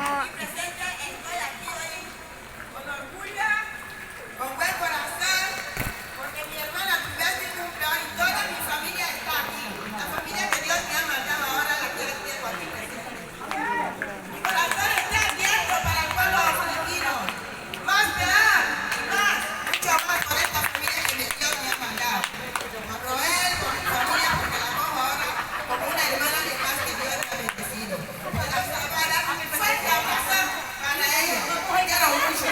Presente, estoy aquí hoy con orgullo, con buen corazón, porque mi hermana Tibet cumple y toda mi familia está aquí. La familia que Dios me ha mandado ahora la quiero tener aquí presente. Mi corazón está abierto para el pueblo filipino. Más me da, más, mucho más por esta familia que Dios me ha mandado. A Roel, por mi familia, porque la pongo ahora como una hermana de paz que Dios me ha bendecido. Para dar un fuerte abrazo para ellos. Quiero mucho.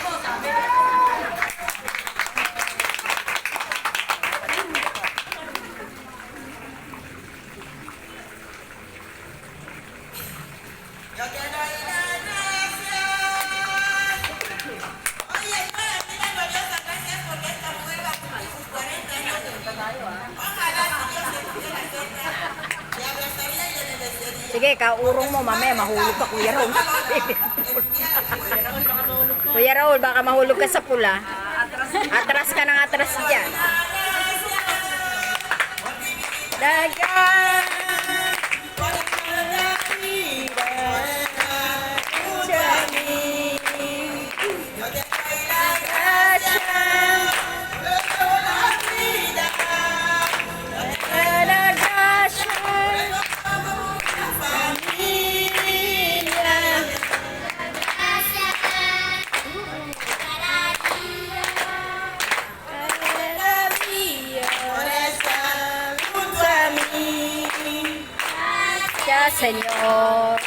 Yo te doy las gracias. Oye, estoy aquí dando Dios las gracias porque esta mujer va a cumplir sus 40 años de vida. Ojalá si Dios se pudiera cerca, le abrazaría y le bendeciría. Sige, kaurong mo mamaya, mahulog ka, Kuya Raul. Kuya Raul, baka mahulog ka sa pula. Atras ka ng atras dyan. Dagan! Señor,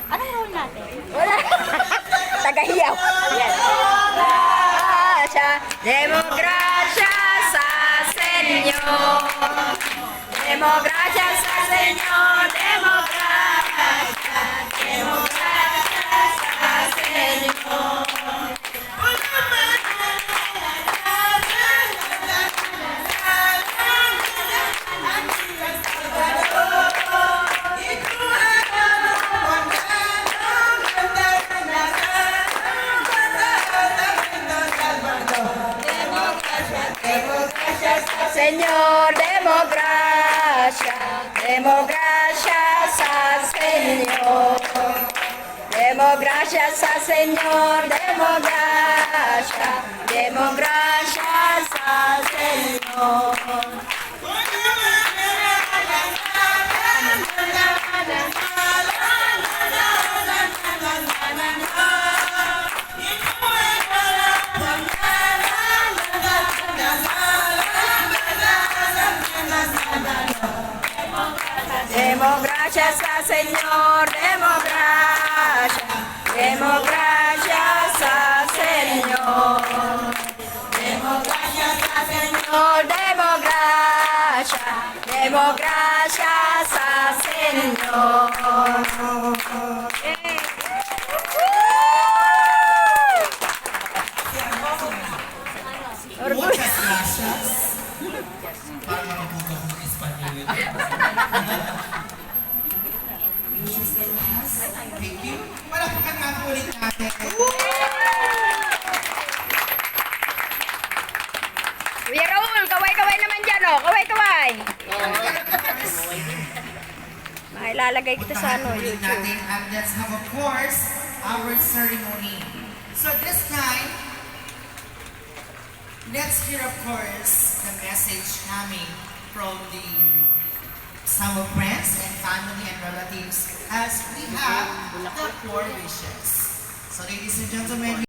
Anong role natin? wala. Tagahiyaw. Yan. Gracia, demos gracias al Señor. Demos gracias al Señor. Demos gracias. Demos gracias al Señor. Señor, demos gracias al Señor. Demos gracias al Señor, demos gracias al Señor. Demos gracias al Señor, demos gracias al Señor. Demos gracias al Señor, demos gracias al Señor. Muchas gracias. Para makabuto ko ng Espanyol. Thank you. Palakpakan nga po ulit natin. Kuya Raul, kaway-kaway naman dyan, oh. Kaway-kaway. Mailalagay kita sa ano, Ulit YouTube. natin, and let's have, of course, our ceremony. So this time, let's hear, of course, the message coming from the some of friends and family and relatives as we have the 4 wishes. So ladies and gentlemen,